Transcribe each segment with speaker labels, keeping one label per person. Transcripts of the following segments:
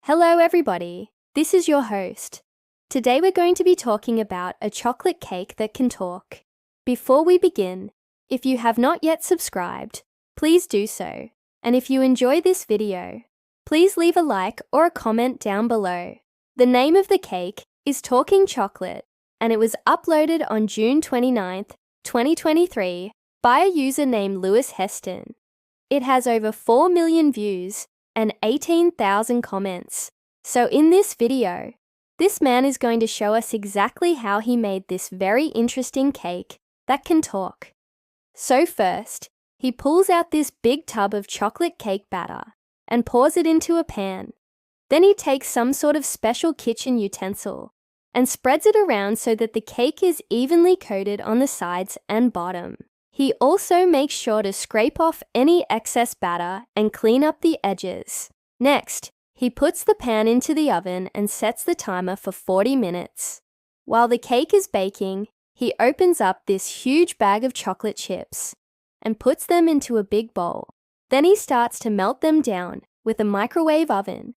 Speaker 1: Hello everybody, this is your host. Today we're going to be talking about a chocolate cake that can talk. Before we begin, if you have not yet subscribed, please do so. And if you enjoy this video, please leave a like or a comment down below. The name of the cake is Talking Chocolate, and it was uploaded on June 29th, 2023 by a user named Lewis Heston. It has over 4 million views and 18,000 comments. So in this video, this man is going to show us exactly how he made this very interesting cake that can talk. So first, he pulls out this big tub of chocolate cake batter and pours it into a pan. Then he takes some sort of special kitchen utensil and spreads it around so that the cake is evenly coated on the sides and bottom. He also makes sure to scrape off any excess batter and clean up the edges. Next, he puts the pan into the oven and sets the timer for 40 minutes. While the cake is baking, he opens up this huge bag of chocolate chips and puts them into a big bowl. Then he starts to melt them down with a microwave oven.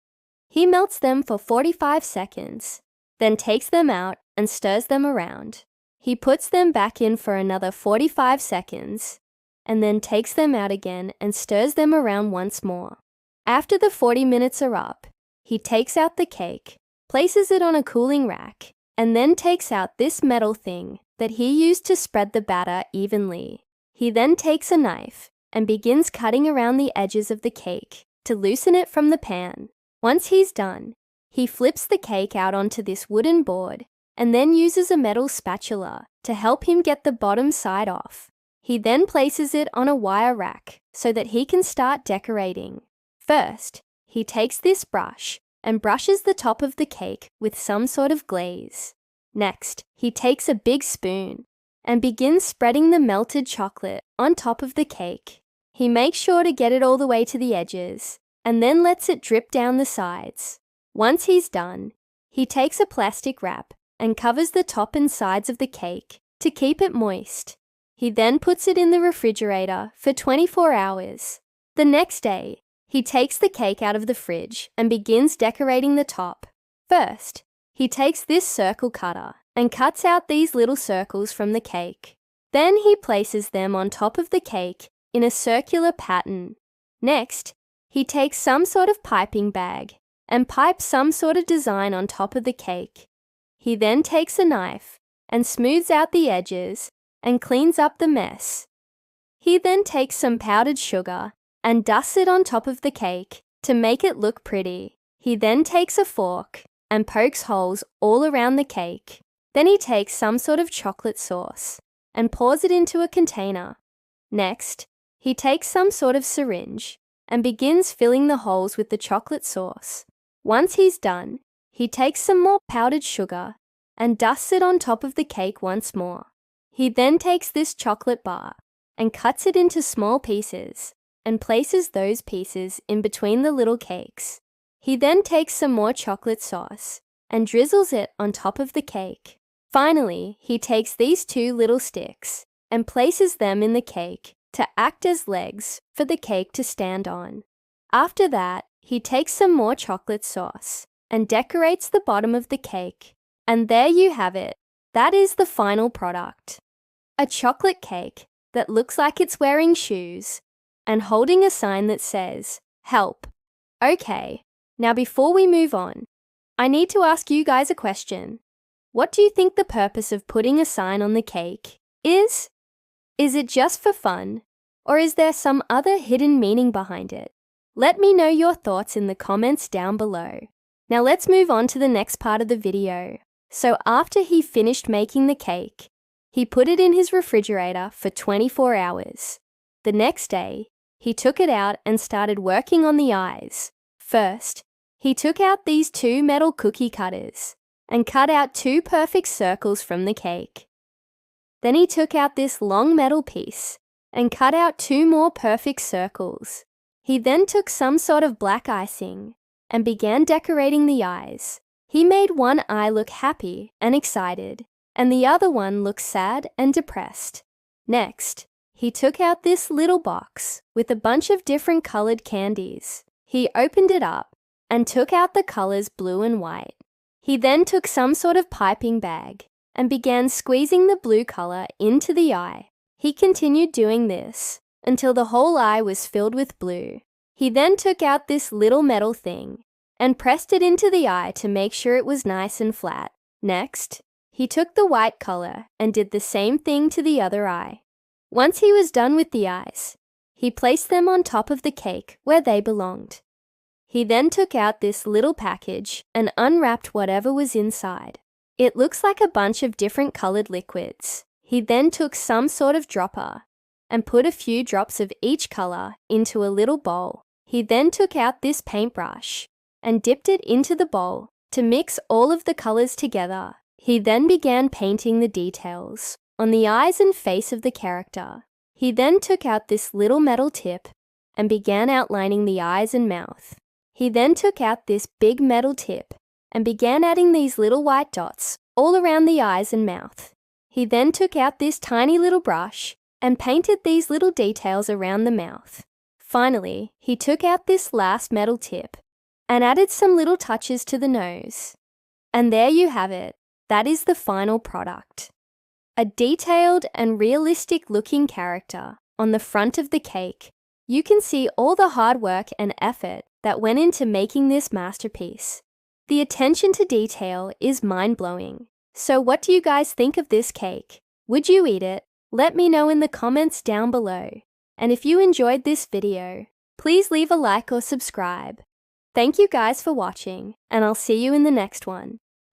Speaker 1: He melts them for 45 seconds, then takes them out and stirs them around. He puts them back in for another 45 seconds and then takes them out again and stirs them around once more. After the 40 minutes are up, he takes out the cake, places it on a cooling rack, and then takes out this metal thing that he used to spread the batter evenly. He then takes a knife and begins cutting around the edges of the cake to loosen it from the pan. Once he's done, he flips the cake out onto this wooden board and then uses a metal spatula to help him get the bottom side off. He then places it on a wire rack so that he can start decorating. First, he takes this brush and brushes the top of the cake with some sort of glaze. Next, he takes a big spoon and begins spreading the melted chocolate on top of the cake. He makes sure to get it all the way to the edges and then lets it drip down the sides. Once he's done, he takes a plastic wrap and covers the top and sides of the cake to keep it moist. He then puts it in the refrigerator for 24 hours. The next day, he takes the cake out of the fridge and begins decorating the top. First, he takes this circle cutter and cuts out these little circles from the cake. Then he places them on top of the cake in a circular pattern. Next, he takes some sort of piping bag and pipes some sort of design on top of the cake. He then takes a knife and smooths out the edges and cleans up the mess. He then takes some powdered sugar and dusts it on top of the cake to make it look pretty. He then takes a fork and pokes holes all around the cake. Then he takes some sort of chocolate sauce and pours it into a container. Next, he takes some sort of syringe and begins filling the holes with the chocolate sauce. Once he's done, he takes some more powdered sugar and dusts it on top of the cake once more. He then takes this chocolate bar and cuts it into small pieces and places those pieces in between the little cakes. He then takes some more chocolate sauce and drizzles it on top of the cake. Finally, he takes these two little sticks and places them in the cake to act as legs for the cake to stand on. After that, he takes some more chocolate sauce and decorates the bottom of the cake. And there you have it. That is the final product. A chocolate cake that looks like it's wearing shoes and holding a sign that says, "Help." Okay, now before we move on, I need to ask you guys a question. What do you think the purpose of putting a sign on the cake is? Is it just for fun, or is there some other hidden meaning behind it? Let me know your thoughts in the comments down below. Now let's move on to the next part of the video. So after he finished making the cake, he put it in his refrigerator for 24 hours. The next day, he took it out and started working on the eyes. First, he took out these two metal cookie cutters and cut out two perfect circles from the cake. Then he took out this long metal piece and cut out two more perfect circles. He then took some sort of black icing and began decorating the eyes. He made one eye look happy and excited, and the other one look sad and depressed. Next, he took out this little box with a bunch of different colored candies. He opened it up and took out the colors blue and white. He then took some sort of piping bag and began squeezing the blue color into the eye. He continued doing this until the whole eye was filled with blue. He then took out this little metal thing and pressed it into the eye to make sure it was nice and flat. Next, he took the white color and did the same thing to the other eye. Once he was done with the eyes, he placed them on top of the cake where they belonged. He then took out this little package and unwrapped whatever was inside. It looks like a bunch of different colored liquids. He then took some sort of dropper and put a few drops of each color into a little bowl. He then took out this paintbrush and dipped it into the bowl to mix all of the colors together. He then began painting the details on the eyes and face of the character. He then took out this little metal tip and began outlining the eyes and mouth. He then took out this big metal tip and began adding these little white dots all around the eyes and mouth. He then took out this tiny little brush and painted these little details around the mouth. Finally, he took out this last metal tip and added some little touches to the nose. And there you have it. That is the final product. A detailed and realistic looking character on the front of the cake. You can see all the hard work and effort that went into making this masterpiece. The attention to detail is mind-blowing. So what do you guys think of this cake? Would you eat it? Let me know in the comments down below. And if you enjoyed this video, please leave a like or subscribe. Thank you guys for watching, and I'll see you in the next one.